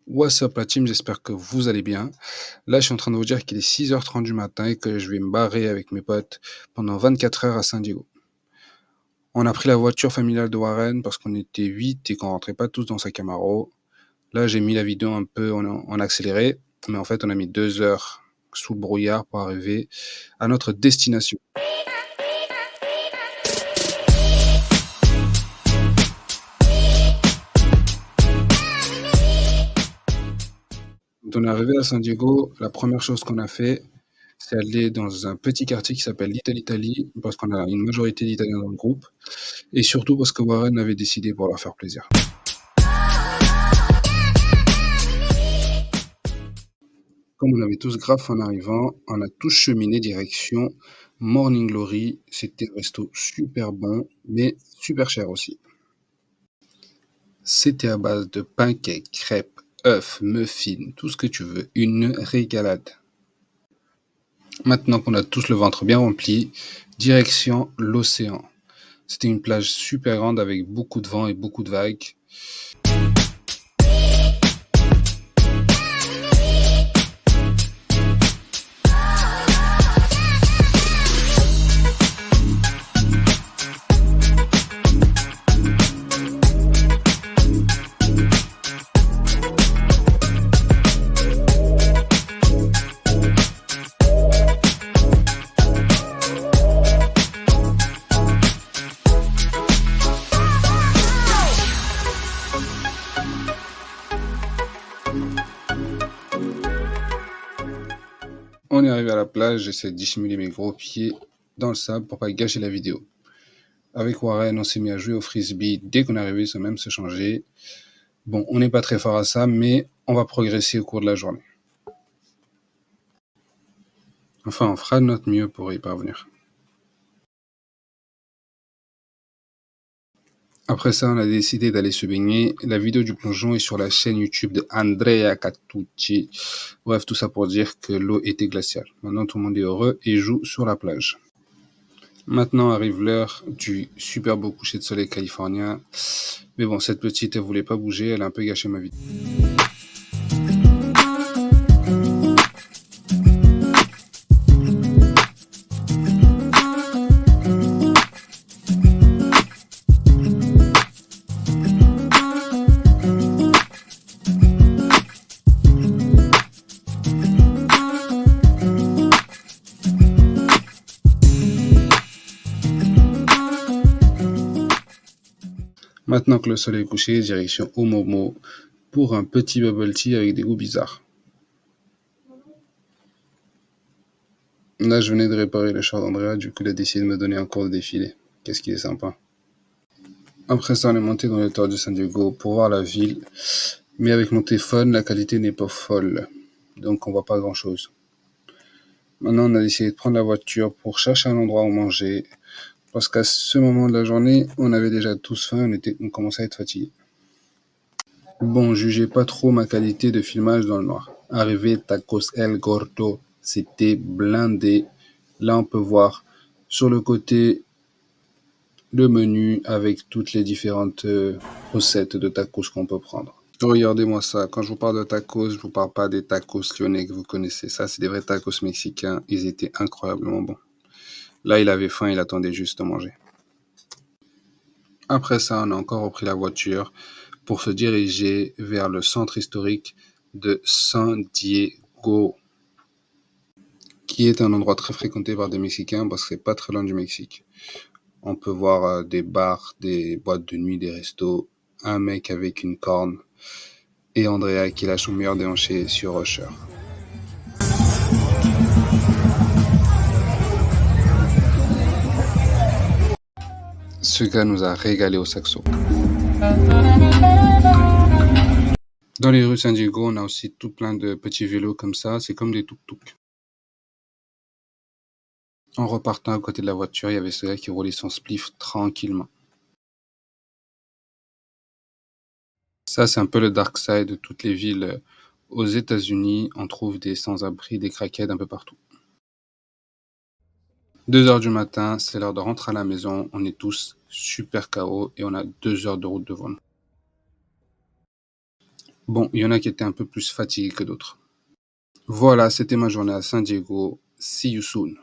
What's up la team, j'espère que vous allez bien. Là, je suis en train de vous dire qu'il est 6h30 du matin et que je vais me barrer avec mes potes pendant 24 heures à San Diego. On a pris la voiture familiale de Warren parce qu'on était 8 et qu'on rentrait pas tous dans sa Camaro. Là, j'ai mis la vidéo un peu en accéléré, mais en fait, on a mis 2 heures sous le brouillard pour arriver à notre destination. Quand on est arrivé à San Diego, la première chose qu'on a fait, c'est aller dans un petit quartier qui s'appelle Little Italy, parce qu'on a une majorité d'Italiens dans le groupe, et surtout parce que Warren avait décidé pour leur faire plaisir. Comme on avait tous grave en arrivant, on a tous cheminé direction Morning Glory. C'était un resto super bon, mais super cher aussi. C'était à base de pancakes, crêpes, œufs, muffins, tout ce que tu veux. Une régalade. Maintenant qu'on a tous le ventre bien rempli, direction l'océan. C'était une plage super grande avec beaucoup de vent et beaucoup de vagues. On est arrivé à la plage, j'essaie de dissimuler mes gros pieds dans le sable pour pas gâcher la vidéo. Avec Warren, on s'est mis à jouer au frisbee dès qu'on est arrivé sans même se changer. Bon, on n'est pas très fort à ça, mais on va progresser au cours de la journée. Enfin, on fera de notre mieux pour y parvenir. Après ça, on a décidé d'aller se baigner. La vidéo du plongeon est sur la chaîne YouTube de Andrea Cattucci. Bref, tout ça pour dire que l'eau était glaciale. Maintenant, tout le monde est heureux et joue sur la plage. Maintenant arrive l'heure du super beau coucher de soleil californien. Mais bon, cette petite, elle voulait pas bouger, elle a un peu gâché ma vie. Maintenant que le soleil est couché, direction Omomo pour un petit bubble tea avec des goûts bizarres. Là, je venais de réparer le char d'Andrea, du coup, il a décidé de me donner un cours de défilé. Qu'est-ce qu'il est sympa. Après ça, on est monté dans le tour de San Diego pour voir la ville. Mais avec mon téléphone, la qualité n'est pas folle. Donc, on voit pas grand-chose. Maintenant, on a décidé de prendre la voiture pour chercher un endroit où manger. Parce qu'à ce moment de la journée, on avait déjà tous faim, on commençait à être fatigué. Bon, jugez pas trop ma qualité de filmage dans le noir. Arrivé Tacos El Gordo, c'était blindé. Là, on peut voir sur le côté le menu avec toutes les différentes recettes de tacos qu'on peut prendre. Regardez-moi ça, quand je vous parle de tacos, je vous parle pas des tacos lyonnais que vous connaissez. Ça, c'est des vrais tacos mexicains. Ils étaient incroyablement bons. Là, il avait faim, il attendait juste de manger. Après ça, on a encore repris la voiture pour se diriger vers le centre historique de San Diego, qui est un endroit très fréquenté par des Mexicains parce que c'est pas très loin du Mexique. On peut voir des bars, des boîtes de nuit, des restos, un mec avec une corne et Andrea qui lâche son meilleur déhanché sur Usher. Ce gars nous a régalé au saxo. Dans les rues San Diego, on a aussi tout plein de petits vélos comme ça, c'est comme des tuk-tuk. En repartant à côté de la voiture, il y avait ce gars qui roulait son spliff tranquillement. Ça, c'est un peu le dark side de toutes les villes aux États-Unis. On trouve des sans-abri, des crackheads un peu partout. 2 heures du matin, c'est l'heure de rentrer à la maison. On est tous super KO et on a 2 heures de route devant nous. Bon, il y en a qui étaient un peu plus fatigués que d'autres. Voilà, c'était ma journée à San Diego. See you soon.